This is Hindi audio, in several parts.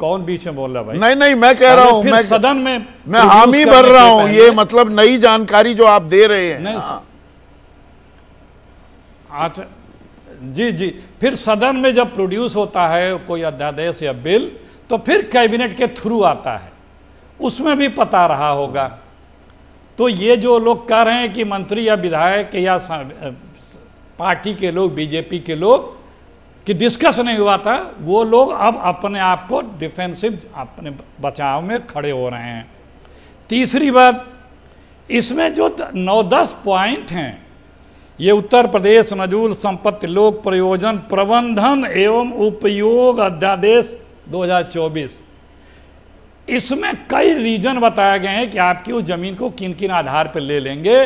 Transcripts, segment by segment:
कौन बीच में बोल रहा है भाई? नहीं नहीं, मैं कह रहा हूं, मैं सदन में मैं हामी भर रहा हूं, ये मतलब नई जानकारी जो आप दे रहे हैं। नहीं, अच्छा जी जी, फिर सदन में जब प्रोड्यूस होता है कोई अध्यादेश या बिल तो फिर कैबिनेट के थ्रू आता है, उसमें भी पता रहा होगा। तो ये जो लोग कह रहे हैं कि मंत्री या विधायक या पार्टी के लोग, बीजेपी के लोग कि डिस्कस नहीं हुआ था, वो लोग अब अपने आप को डिफेंसिव, अपने बचाव में खड़े हो रहे हैं। तीसरी बात, इसमें जो 9-10 पॉइंट हैं, ये उत्तर प्रदेश नजूल संपत्ति लोक प्रयोजन प्रबंधन एवं उपयोग अध्यादेश 2024, इसमें कई रीजन बताए गए हैं कि आपकी उस जमीन को किन किन आधार पर ले लेंगे।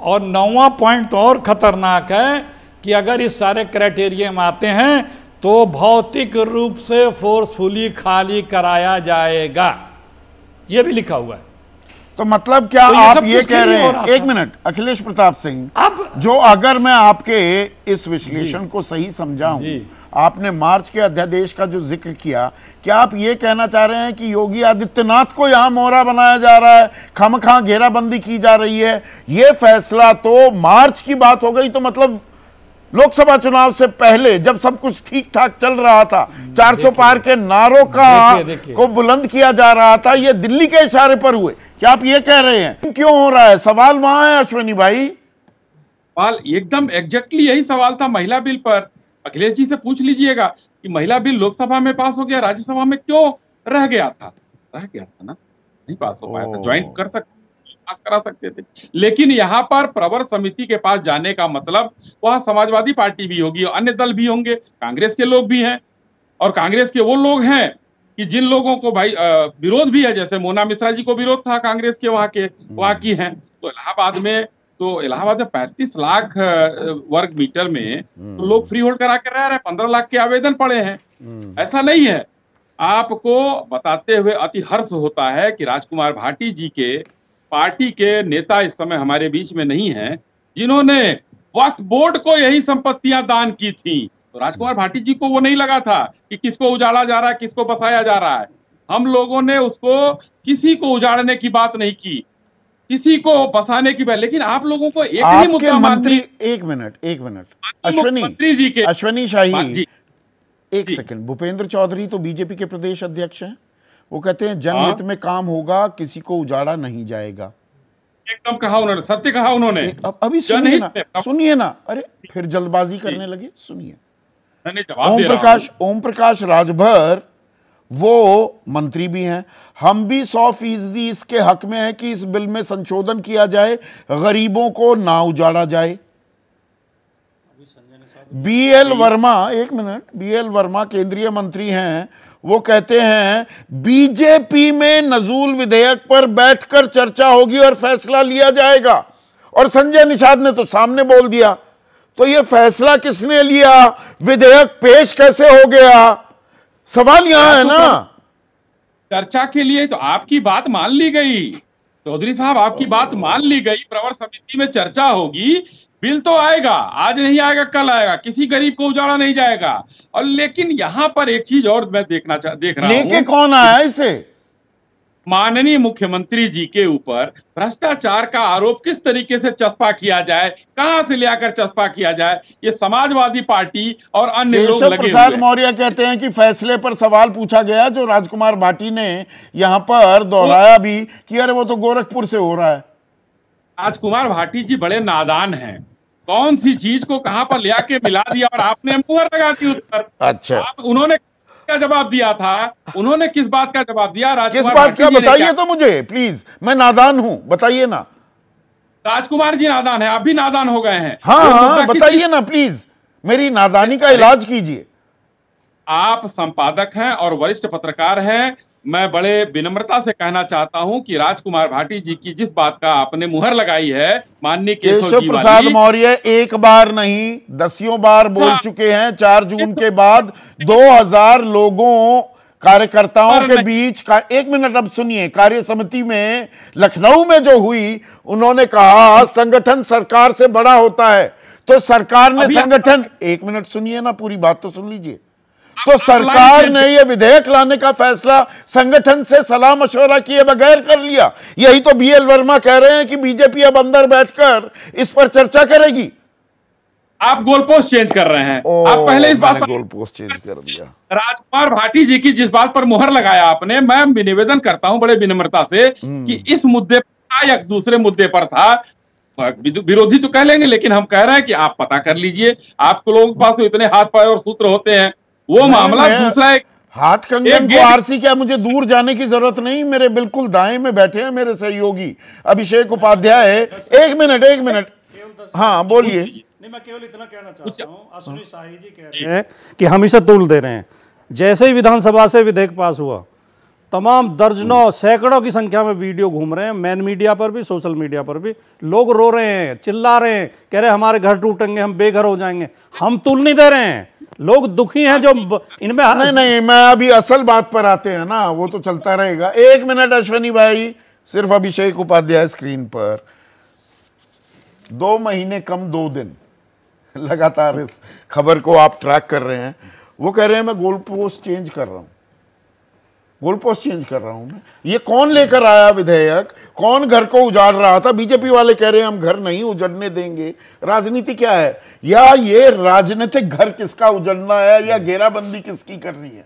और 9वां पॉइंट तो और खतरनाक है कि अगर इस सारे क्राइटेरिया में आते हैं तो भौतिक रूप से फोर्सफुली खाली कराया जाएगा, यह भी लिखा हुआ है। तो मतलब क्या तो आप ये कह रहे हैं, एक मिनट अखिलेश प्रताप सिंह, अब जो अगर मैं आपके इस विश्लेषण को सही समझा हूं, आपने मार्च के अध्यादेश का जो जिक्र किया, क्या आप ये कहना चाह रहे हैं कि योगी आदित्यनाथ को यहां मोहरा बनाया जा रहा है, खामखा घेराबंदी की जा रही है? ये फैसला तो मार्च की बात हो गई, तो मतलब लोकसभा चुनाव से पहले जब सब कुछ ठीक ठाक चल रहा था, 400 पार के नारों का को बुलंद किया जा रहा था, ये दिल्ली के इशारे पर हुए। क्या आप ये कह रहे हैं? क्यों हो रहा है? सवाल वहां है अश्विनी भाई। सवाल एकदम एग्जैक्टली यही सवाल था महिला बिल पर। अखिलेश जी से पूछ लीजिएगा कि महिला बिल लोकसभा में पास हो गया, राज्यसभा में क्यों रह गया था? रह गया था ना, नहीं पास हो पाया था। ज्वाइन कर सकते, पास करा सकते थे। लेकिन यहाँ पर प्रवर समिति के पास जाने का मतलब, वहां समाजवादी पार्टी भी होगी, अन्य दल भी होंगे, कांग्रेस के लोग भी हैं, और कांग्रेस के वो लोग हैं कि जिन लोगों को भाई विरोध भी है, जैसे मोना मिश्रा जी को विरोध था कांग्रेस के, वहां की हैं। तो इलाहाबाद में 35 लाख वर्ग मीटर में तो लोग फ्री होल्ड करा कर रह रहे हैं, 15 लाख के आवेदन पड़े हैं। ऐसा नहीं है। आपको बताते हुए अति हर्ष होता है कि राजकुमार भाटी जी के पार्टी के नेता इस समय हमारे बीच में नहीं हैं, जिन्होंने वक्फ बोर्ड को यही संपत्तियां दान की थी। तो राजकुमार भाटी जी को वो नहीं लगा था कि किसको उजाड़ा जा रहा है, किसको बसाया जा रहा है। हम लोगों ने उसको, किसी को उजाड़ने की बात नहीं की, किसी को बसाने की बात। लेकिन आप लोगों को एक ही मुद्दा मंत्री, एक मिनट अश्विनी शाही, एक सेकंड। भूपेंद्र चौधरी तो बीजेपी के प्रदेश अध्यक्ष हैं, वो कहते हैं जनहित में काम होगा, किसी को उजाड़ा नहीं जाएगा। एकदम कहा उन्होंने, सत्य कहा उन्होंने। अभी सुनिए ना, अरे फिर जल्दबाजी करने लगे, सुनिए। ओम प्रकाश राजभर वो मंत्री भी हैं, हम भी 100% इसके हक में है कि इस बिल में संशोधन किया जाए, गरीबों को ना उजाड़ा जाए। BL वर्मा, एक मिनट, BL वर्मा केंद्रीय मंत्री हैं, वो कहते हैं बीजेपी में नजूल विधेयक पर बैठकर चर्चा होगी और फैसला लिया जाएगा। और संजय निषाद ने तो सामने बोल दिया। तो ये फैसला किसने लिया? विधेयक पेश कैसे हो गया? सवाल यहां है ना। चर्चा के लिए तो आपकी बात मान ली गई चौधरी साहब, आपकी बात मान ली गई। प्रवर समिति में चर्चा होगी, बिल तो आएगा, आज नहीं आएगा कल आएगा, किसी गरीब को उजाड़ा नहीं जाएगा। और लेकिन यहां पर एक चीज और मैं देख रहा हूं, लेके कौन आया इसे? माननीय मुख्यमंत्री जी के ऊपर भ्रष्टाचार का आरोप किस तरीके से चस्पा किया जाए, कहां से लेकर चस्पा किया जाए, ये समाजवादी पार्टी और अन्य लोग लगे हुए हैं। प्रसाद मौर्य कहते हैं कि फैसले पर सवाल पूछा गया, जो राजकुमार भाटी ने यहां पर दोहराया भी कि अरे वो तो गोरखपुर से हो रहा है। राजकुमार भाटी जी बड़े नादान हैं, कौन सी चीज को कहां पर ले आके मिला दिया और आपने मुहर लगा दी उस पर। अच्छा, उन्होंने क्या जवाब दिया था? उन्होंने किस बात का जवाब दिया? किस बात का बताइए तो मुझे प्लीज, मैं नादान हूं, बताइए ना। राजकुमार जी नादान है, आप भी नादान हो गए हैं। हाँ, बताइए ना प्लीज, मेरी नादानी का इलाज कीजिए। आप संपादक हैं और वरिष्ठ पत्रकार हैं, मैं बड़े विनम्रता से कहना चाहता हूं कि राजकुमार भाटी जी की जिस बात का आपने मुहर लगाई है, माननीय केशव प्रसाद मौर्य एक बार नहीं 10 बार बोल चुके हैं। 4 जून के बाद 2000 लोगों, कार्यकर्ताओं के बीच एक मिनट अब सुनिए, कार्य समिति में लखनऊ में जो हुई, उन्होंने कहा संगठन सरकार से बड़ा होता है। तो सरकार ने संगठन, एक मिनट सुनिए ना, पूरी बात तो सुन लीजिए। तो सरकार ने यह विधेयक लाने का फैसला संगठन से सलाह मशवरा किए बगैर कर लिया। यही तो बीएल वर्मा कह रहे हैं कि बीजेपी अब अंदर बैठकर इस पर चर्चा करेगी। आप गोल पोस्ट चेंज कर रहे हैं। आप पहले इस बात पर गोल पोस्ट चेंज कर दिया। राजकुमार भाटी जी की जिस बात पर मुहर लगाया आपने, मैं निवेदन करता हूं बड़े विनम्रता से कि इस मुद्दे पर या दूसरे मुद्दे पर था, विरोधी तो कह लेंगे, लेकिन हम कह रहे हैं कि आप पता कर लीजिए। आपको लोगों के पास तो इतने हाथ पैर और सूत्र होते हैं। वो मामला दूसरा एक हाथ कंगन को आरसी क्या, मुझे दूर जाने की जरूरत नहीं, मेरे बिल्कुल दाएं में बैठे हैं मेरे सहयोगी अभिषेक उपाध्याय। एक मिनट, हाँ बोलिए। नहीं, मैं केवल इतना कहना चाहता हूँ, अश्विनी शाही जी कह रहे हैं कि हम इसे तूल दे रहे हैं। जैसे ही विधानसभा से विधेयक पास हुआ, तमाम दर्जनों सैकड़ों की संख्या में वीडियो घूम रहे हैं, मैन मीडिया पर भी, सोशल मीडिया पर भी। लोग रो रहे हैं, चिल्ला रहे हैं, कह रहे हैं हमारे घर टूटेंगे, हम बेघर हो जाएंगे। हम तूल नहीं दे रहे हैं, लोग दुखी हैं जो इनमें। नहीं, मैं अभी असल बात पर आते हैं ना, वो तो चलता रहेगा। एक मिनट अश्विनी भाई, सिर्फ अभिषेक उपाध्याय स्क्रीन पर। 2 महीने कम 2 दिन लगातार इस खबर को आप ट्रैक कर रहे हैं। वो कह रहे हैं मैं गोल पोस्ट चेंज कर रहा हूं, गोल पोस्ट चेंज कर रहा हूं मैं। ये कौन लेकर आया विधेयक, कौन घर को उजाड़ रहा था? बीजेपी वाले कह रहे हैं हम घर नहीं उजड़ने देंगे। राजनीति क्या है? या ये राजनीतिक घर किसका उजड़ना है, या घेराबंदी किसकी कर रही है?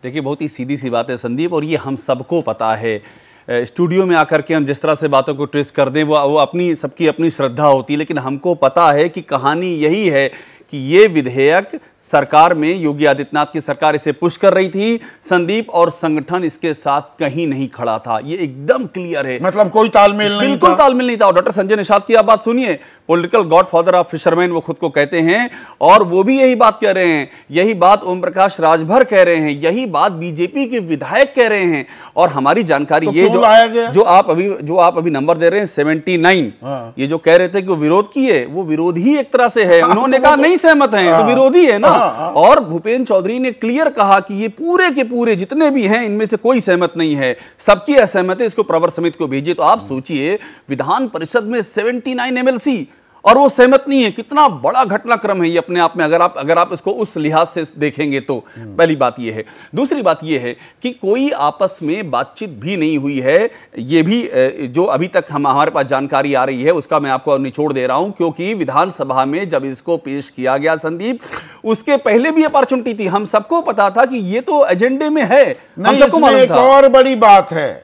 देखिए, बहुत ही सीधी सी बात है संदीप, और ये हम सबको पता है। स्टूडियो में आकर के हम जिस तरह से बातों को ट्रेस कर दें, वो अपनी सबकी अपनी श्रद्धा होती है, लेकिन हमको पता है कि कहानी यही है कि ये विधेयक सरकार में, योगी आदित्यनाथ की सरकार इसे पुश कर रही थी संदीप, और संगठन इसके साथ कहीं नहीं खड़ा था। ये एकदम क्लियर है, मतलब कोई तालमेल नहीं था, बिल्कुल तालमेल नहीं था। और डॉक्टर संजय निषाद की आप बात सुनिए, पॉलिटिकल गॉडफादर ऑफ फिशरमैन वो खुद को कहते हैं, और वो भी यही बात कह रहे हैं, यही बात ओम प्रकाश राजभर कह रहे हैं, यही बात बीजेपी के विधायक कह रहे हैं। और हमारी जानकारी ये जो आप अभी नंबर दे रहे हैं 79, ये जो कह रहे थे कि वो विरोध किए, वो विरोध ही एक तरह से है। उन्होंने कहा नहीं सहमत हैं, तो विरोधी है ना। और भूपेंद्र चौधरी ने क्लियर कहा कि ये पूरे के पूरे जितने भी हैं, इनमें से कोई सहमत नहीं है, सबकी असहमत है, इसको प्रवर समिति को भेजिए। तो आप सोचिए, विधान परिषद में 79 एमएलसी और वो सहमत नहीं है, कितना बड़ा घटनाक्रम है ये अपने आप में, अगर आप इसको उस लिहाज से देखेंगे तो। पहली बात ये है। दूसरी बात ये है कि कोई आपस में बातचीत भी नहीं हुई है। ये भी जो अभी तक हमारे पास जानकारी आ रही है उसका मैं आपको निचोड़ दे रहा हूं, क्योंकि विधानसभा में जब इसको पेश किया गया संदीप, उसके पहले भी अपॉर्चुनिटी थी। हम सबको पता था कि ये तो एजेंडे में है, हम सबको मालूम था। एक और बड़ी बात है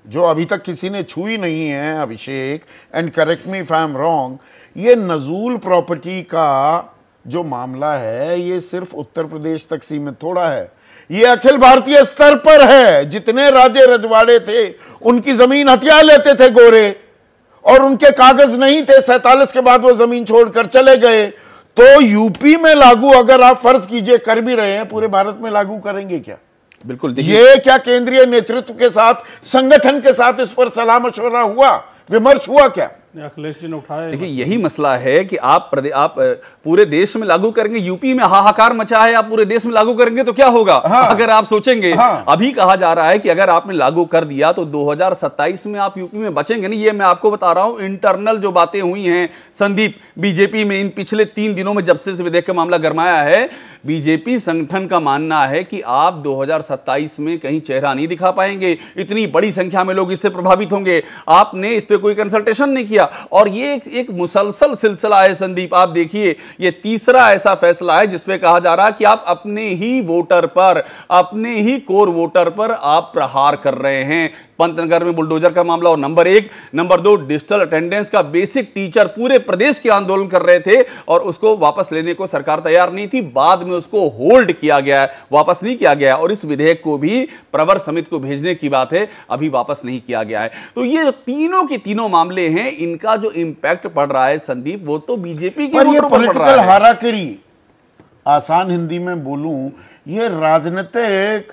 जो अभी तक किसी ने छुई नहीं है Abhishek, and correct me if I am wrong, ये नजूल प्रॉपर्टी का जो मामला है ये सिर्फ उत्तर प्रदेश तक सीमित थोड़ा है, ये अखिल भारतीय स्तर पर है। जितने राजे रजवाड़े थे उनकी जमीन हथिया लेते थे गोरे, और उनके कागज नहीं थे, 47 के बाद वो जमीन छोड़कर चले गए। तो यूपी में लागू, अगर आप फर्ज कीजिए कर भी रहे हैं, पूरे भारत में लागू करेंगे क्या? बिल्कुल। ये क्या केंद्रीय नेतृत्व के साथ, संगठन के साथ इस पर सलाह मशवरा हुआ, विमर्श हुआ क्या? अखिलेश जी ने उठाया। देखिए, यही मसला है कि आप पूरे देश में लागू करेंगे, यूपी में हाहाकार मचा है, आप पूरे देश में लागू करेंगे तो क्या होगा? अगर आप सोचेंगे, अभी कहा जा रहा है कि अगर आपने लागू कर दिया तो 2027 में आप यूपी में बचेंगे नहीं। ये मैं आपको बता रहा हूं, इंटरनल जो बातें हुई हैं संदीप बीजेपी में इन पिछले 3 दिनों में, जब से इस विधेयक का मामला गरमाया है, बीजेपी संगठन का मानना है कि आप 2027 में कहीं चेहरा नहीं दिखा पाएंगे। इतनी बड़ी संख्या में लोग इससे प्रभावित होंगे, आपने इस पे कोई कंसल्टेशन नहीं किया। और ये एक मुसलसल सिलसिला है संदीप। आप देखिए, ये तीसरा ऐसा फैसला है जिसपे कहा जा रहा है कि आप अपने ही वोटर पर, अपने ही कोर वोटर पर आप प्रहार कर रहे हैं। पंतनगर में बुलडोजर का मामला, और नंबर 1, नंबर 2 डिजिटल अटेंडेंस का बेसिक टीचर पूरे प्रदेश के आंदोलन कर रहे थे और उसको वापस लेने को सरकार तैयार नहीं थी। बाद में उसको होल्ड किया गया, वापस नहीं किया गया, और इस विधेयक को भी प्रवर समिति को भेजने की बात है, अभी वापस नहीं किया गया है। तो ये तीनों के तीनों मामले हैं, इनका जो इंपैक्ट पड़ रहा है संदीप, वो तो बीजेपी के वोटरों पर पड़ रहा है। हाराकिरी, आसान हिंदी में बोलूं, ये राजनीतिक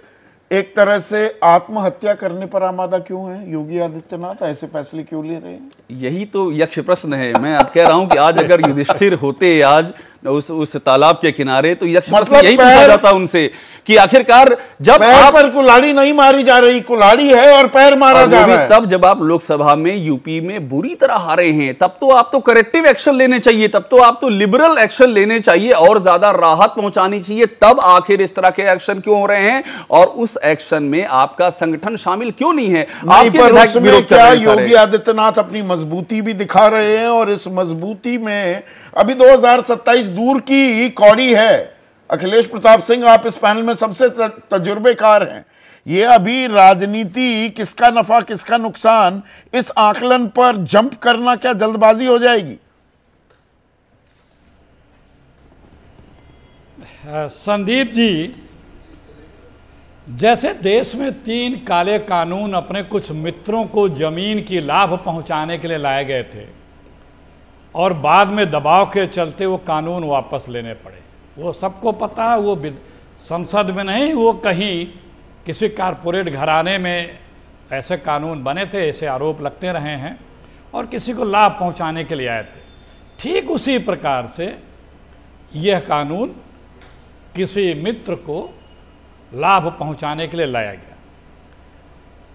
एक तरह से आत्महत्या करने पर आमादा क्यों है योगी आदित्यनाथ? ऐसे फैसले क्यों ले रहे हैं? यही तो यक्ष प्रश्न है। मैं अब कह रहा हूं कि आज अगर युधिष्ठिर होते आज, उस तालाब के किनारे, तो यक्ष मतलब यही पूछा जाता उनसे कि आखिरकार जब पैर पर कुल्हाड़ी नहीं मारी जा रही, कुल्हाड़ी है और पैर मारा जा रहा है। तब जब आप लोकसभा में यूपी में बुरी तरह हारे हैं, तब तो आप तो करेक्टिव एक्शन लेने चाहिए, तब तो आप तो लिबरल एक्शन लेने चाहिए और ज्यादा राहत पहुंचानी चाहिए। तब आखिर इस तरह के एक्शन क्यों हो रहे हैं और उस एक्शन में आपका संगठन शामिल क्यों नहीं है? पर उसमें क्या योगी आदित्यनाथ अपनी मजबूती भी दिखा रहे हैं और इस मजबूती में अभी 2027 दूर की कौड़ी है। अखिलेश प्रताप सिंह, आप इस पैनल में सबसे तजुर्बेकार हैं। ये अभी राजनीति किसका नफा किसका नुकसान, इस आकलन पर जंप करना क्या जल्दबाजी हो जाएगी? संदीप जी, जैसे देश में 3 काले कानून अपने कुछ मित्रों को जमीन की लाभ पहुंचाने के लिए लाए गए थे और बाद में दबाव के चलते वो कानून वापस लेने पड़े, वो सबको पता है। वो संसद में नहीं, वो कहीं किसी कारपोरेट घराने में ऐसे कानून बने थे, ऐसे आरोप लगते रहे हैं और किसी को लाभ पहुंचाने के लिए आए थे। ठीक उसी प्रकार से यह कानून किसी मित्र को लाभ पहुंचाने के लिए लाया गया।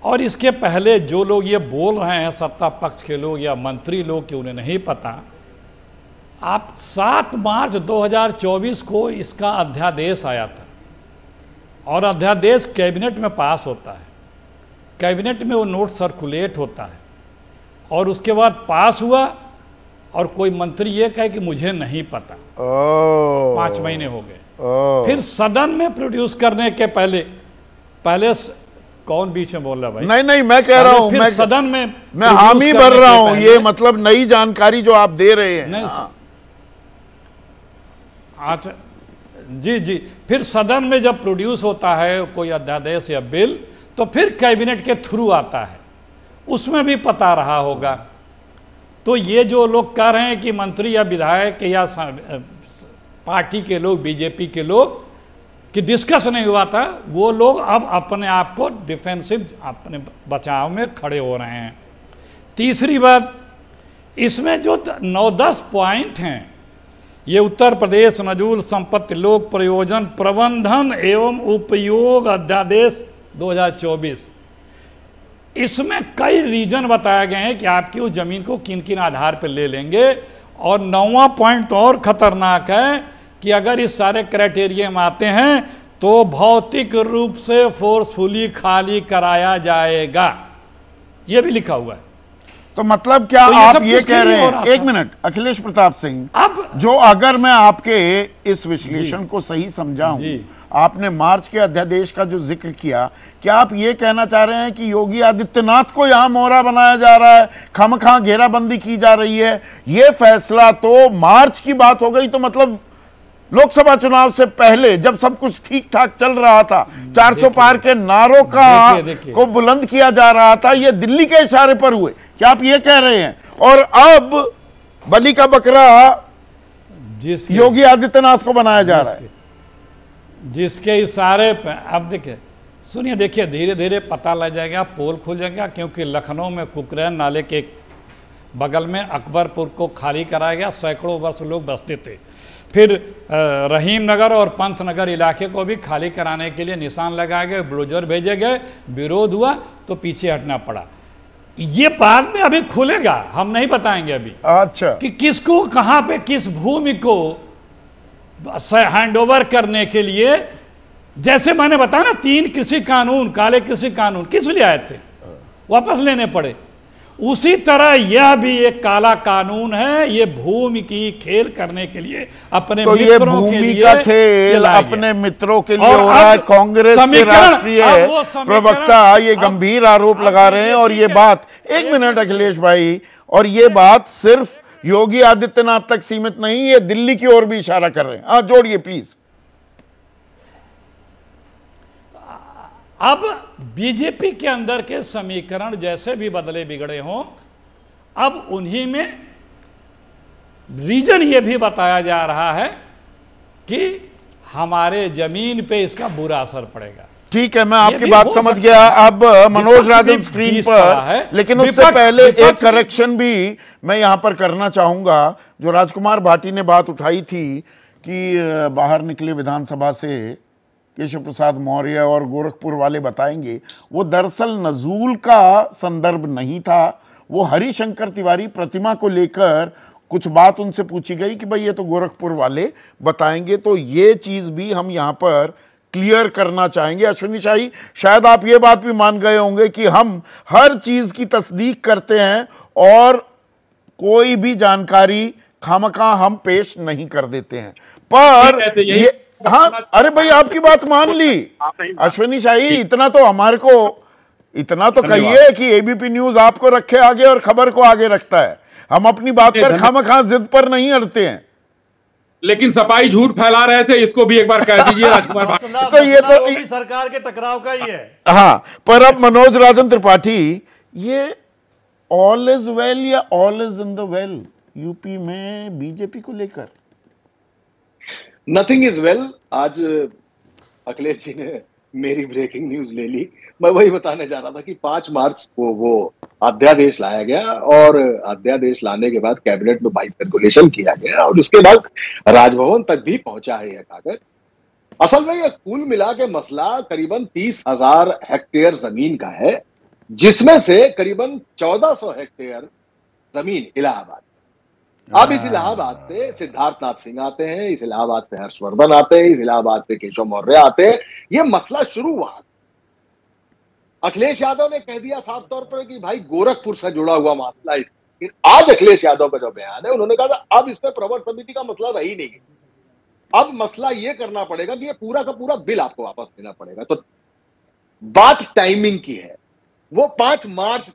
और इसके पहले जो लोग ये बोल रहे हैं, सत्ता पक्ष के लोग या मंत्री लोग, कि उन्हें नहीं पता, आप 7 मार्च 2024 को इसका अध्यादेश आया था और अध्यादेश कैबिनेट में पास होता है, कैबिनेट में वो नोट सर्कुलेट होता है और उसके बाद पास हुआ और कोई मंत्री ये कहे कि मुझे नहीं पता। 5 महीने हो गए। फिर सदन में प्रोड्यूस करने के पहले कौन बीच में बोल रहा भाई? नहीं, मैं कह रहा हूं, मैं सदन में मैं हामी भर रहा हूं। ये मतलब नई जानकारी जो आप दे रहे हैं। अच्छा जी, फिर सदन में जब प्रोड्यूस होता है कोई अध्यादेश या बिल, तो फिर कैबिनेट के थ्रू आता है, उसमें भी पता रहा होगा। तो ये जो लोग कह रहे हैं कि मंत्री या विधायक या पार्टी के लोग, बीजेपी के लोग, कि डिस्कस नहीं हुआ था, वो लोग अब अपने आप को डिफेंसिव, अपने बचाव में खड़े हो रहे हैं। तीसरी बात, इसमें जो 9-10 पॉइंट हैं, ये उत्तर प्रदेश नजूल संपत्ति लोक प्रयोजन प्रबंधन एवं उपयोग अध्यादेश 2024, इसमें कई रीजन बताए गए हैं कि आपकी उस जमीन को किन किन आधार पर ले लेंगे। और 9वां पॉइंट तो और खतरनाक है कि अगर इस सारे क्राइटेरिया में आते हैं तो भौतिक रूप से फोर्सफुली खाली कराया जाएगा, यह भी लिखा हुआ है। तो मतलब क्या तो आप ये कह रहे हैं, 1 मिनट अखिलेश प्रताप सिंह, अब जो अगर मैं आपके इस विश्लेषण को सही समझाऊं, आपने मार्च के अध्यादेश का जो जिक्र किया, क्या आप ये कहना चाह रहे हैं कि योगी आदित्यनाथ को यहां मोहरा बनाया जा रहा है, खामखा घेराबंदी की जा रही है? ये फैसला तो मार्च की बात हो गई, तो मतलब लोकसभा चुनाव से पहले जब सब कुछ ठीक ठाक चल रहा था, 400 पार के नारों को बुलंद किया जा रहा था, ये दिल्ली के इशारे पर हुए, क्या आप ये कह रहे हैं? और अब बलि का बकरा योगी आदित्यनाथ को बनाया जा रहा है, जिसके इशारे पे। अब देखिए, सुनिए, देखिए, धीरे धीरे पता लग जाएगा, पोल खुल जाएगा, क्योंकि लखनऊ में कुकरैन नाले के बगल में अकबरपुर को खाली कराया गया, सैकड़ों वर्ष लोग बसते थे। फिर रहीम नगर और पंत नगर इलाके को भी खाली कराने के लिए निशान लगाए गए, बुलडोजर भेजे गए, विरोध हुआ तो पीछे हटना पड़ा। ये बाद में अभी खुलेगा, हम नहीं बताएंगे अभी। अच्छा, कि किसको कहां पे किस भूमि को हैंडओवर करने के लिए, जैसे मैंने बताया ना, 3 कृषि कानून, काले कृषि कानून किस लिए आए थे, वापस लेने पड़े। उसी तरह यह भी एक काला कानून है, ये भूमि की खेल करने के लिए अपने तो मित्रों के लिए का खेल अपने मित्रों के लिए हो रहा है। कांग्रेस के राष्ट्रीय प्रवक्ता ये गंभीर आरोप लगा रहे हैं। और ये बात, 1 मिनट अखिलेश भाई, और ये बात सिर्फ योगी आदित्यनाथ तक सीमित नहीं, ये दिल्ली की ओर भी इशारा कर रहे हैं। हाँ, जोड़िए प्लीज। अब बीजेपी के अंदर के समीकरण जैसे भी बदले बिगड़े हों, अब उन्हीं में रीजन ये भी बताया जा रहा है कि हमारे जमीन पे इसका बुरा असर पड़ेगा। ठीक है, मैं आपकी बात समझ गया। अब मनोज राजन स्क्रीन पर, लेकिन उससे पहले एक करेक्शन भी मैं यहां पर करना चाहूंगा। जो राजकुमार भाटी ने बात उठाई थी कि बाहर निकले विधानसभा से केशव प्रसाद मौर्य और गोरखपुर वाले बताएंगे, वो दरअसल नजूल का संदर्भ नहीं था। वो हरिशंकर तिवारी प्रतिमा को लेकर कुछ बात उनसे पूछी गई कि भाई ये तो गोरखपुर वाले बताएंगे। तो ये चीज भी हम यहां पर क्लियर करना चाहेंगे। अश्विनी शाही, शायद आप ये बात भी मान गए होंगे कि हम हर चीज की तस्दीक करते हैं और कोई भी जानकारी खामखा हम पेश नहीं कर देते हैं। पर ये, हाँ, अरे भाई आपकी बात मान ली अश्विनी शाही, इतना तो हमारे को, इतना तो कहिए कि एबीपी न्यूज आपको रखे आगे और खबर को आगे रखता है। हम अपनी बात पर खामखा जिद पर नहीं अड़ते हैं। लेकिन सपाई झूठ फैला रहे थे, इसको भी एक बार कह दीजिए राजकुमार। तो ये तो सरकार के टकराव का ही है। हाँ, पर अब मनोज राजन त्रिपाठी, ये ऑल इज वेल या all is in the well UP में बीजेपी को लेकर? Nothing is well. आज अखिलेश जी ने मेरी ब्रेकिंग न्यूज ले ली। मैं वही बताने जा रहा था कि 5 मार्च को वो अध्यादेश लाया गया और अध्यादेश लाने के बाद कैबिनेट में बाई सर्कुलेशन किया गया और उसके बाद राजभवन तक भी पहुंचा है यह कागज। असल में यह कुल मिला के मसला करीबन 30,000 हेक्टेयर जमीन का है, जिसमें से करीबन 1400 हेक्टेयर जमीन इलाहाबाद। अब इस इलाहाबाद से सिद्धार्थनाथ सिंह आते हैं, इस इलाहाबाद से हर्षवर्धन आते हैं, इस इलाहाबाद से केशव मौर्य आते हैं। यह मसला शुरू हुआ। अखिलेश यादव ने कह दिया साफ तौर पर कि भाई गोरखपुर से जुड़ा हुआ मसला। आज अखिलेश यादव का जो बयान है, उन्होंने कहा था अब इसमें प्रवर समिति का मसला रही नहीं, अब मसला यह करना पड़ेगा कि ये पूरा का पूरा बिल आपको वापस देना पड़ेगा। तो बात टाइमिंग की है। वो 5 मार्च,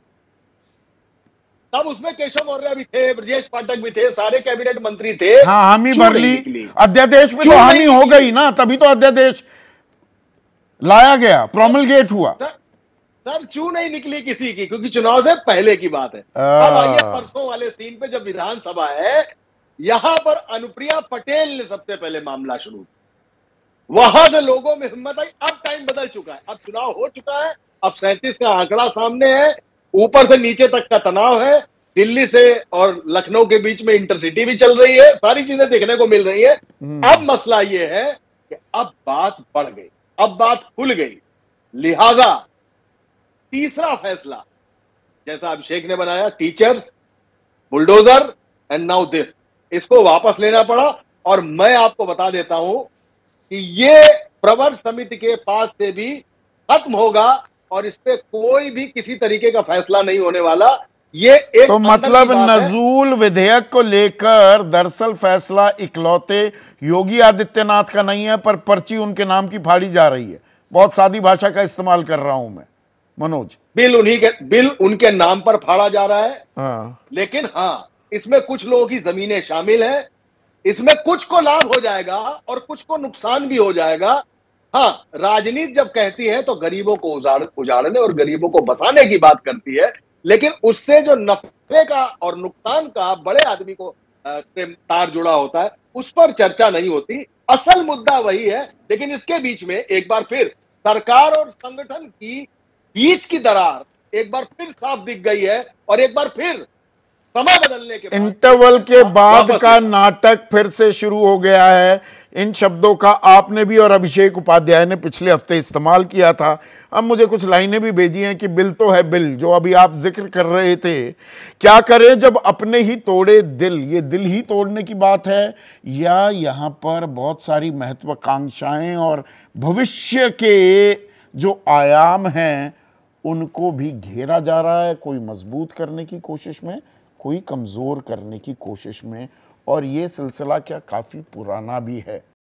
तब उसमें केशव मौर्य भी थे, ब्रजेश पाठक भी थे, सारे कैबिनेट मंत्री थे। हाँ, हामी भर ली। अध्यादेश में तो हामी हो गई ना, तभी तो अध्यादेश लाया गया, प्रोमलगेट हुआ। सर क्यों नहीं निकली किसी की, क्योंकि चुनाव से पहले की बात है। अब आइए परसों वाले सीन पे, जब विधानसभा है, यहां पर अनुप्रिया पटेल ने सबसे पहले मामला शुरू किया। वहां से लोगों में हिम्मत आई। अब टाइम बदल चुका है, अब चुनाव हो चुका है, अब 37 का आंकड़ा सामने है, ऊपर से नीचे तक का तनाव है, दिल्ली से और लखनऊ के बीच में इंटरसिटी भी चल रही है, सारी चीजें देखने को मिल रही है। अब मसला यह है कि अब बात बढ़ गई, अब बात खुल गई। लिहाजा तीसरा फैसला जैसा अभिषेक ने बनाया, teachers, bulldozer and now this, इसको वापस लेना पड़ा। और मैं आपको बता देता हूं कि ये प्रवर समिति के पास से भी खत्म होगा और इस पे कोई भी किसी तरीके का फैसला नहीं होने वाला। ये एक तो मतलब नजूल विधेयक को लेकर दरअसल फैसला इकलौते योगी आदित्यनाथ का नहीं है, पर पर्ची उनके नाम की फाड़ी जा रही है। बहुत सादी भाषा का इस्तेमाल कर रहा हूं मैं मनोज। बिल उनके नाम पर फाड़ा जा रहा है। हाँ। लेकिन हाँ, इसमें कुछ लोगों की जमीनें शामिल हैं, इसमें कुछ को लाभ हो जाएगा और कुछ को नुकसान भी हो जाएगा। हाँ, राजनीति जब कहती है तो गरीबों को उजाड़ने और गरीबों को बसाने की बात करती है, लेकिन उससे जो नफे का और नुकसान का बड़े आदमी को से तार जुड़ा होता है, उस पर चर्चा नहीं होती। असल मुद्दा वही है। लेकिन इसके बीच में एक बार फिर सरकार और संगठन की बीच की दरार एक बार फिर साफ दिख गई है और एक बार फिर समय बदलने के इंटरवल के बाद का नाटक फिर से शुरू हो गया है। इन शब्दों का आपने भी और अभिषेक उपाध्याय ने पिछले हफ्ते इस्तेमाल किया था। अब मुझे कुछ लाइनें भी भेजी हैं कि बिल तो है बिल, जो अभी आप जिक्र कर रहे थे। क्या करें जब अपने ही तोड़े दिल, ये दिल ही तोड़ने की बात है या यहाँ पर बहुत सारी महत्वाकांक्षाएं और भविष्य के जो आयाम हैं उनको भी घेरा जा रहा है, कोई मजबूत करने की कोशिश में, कोई कमज़ोर करने की कोशिश में, और ये सिलसिला क्या काफ़ी पुराना भी है।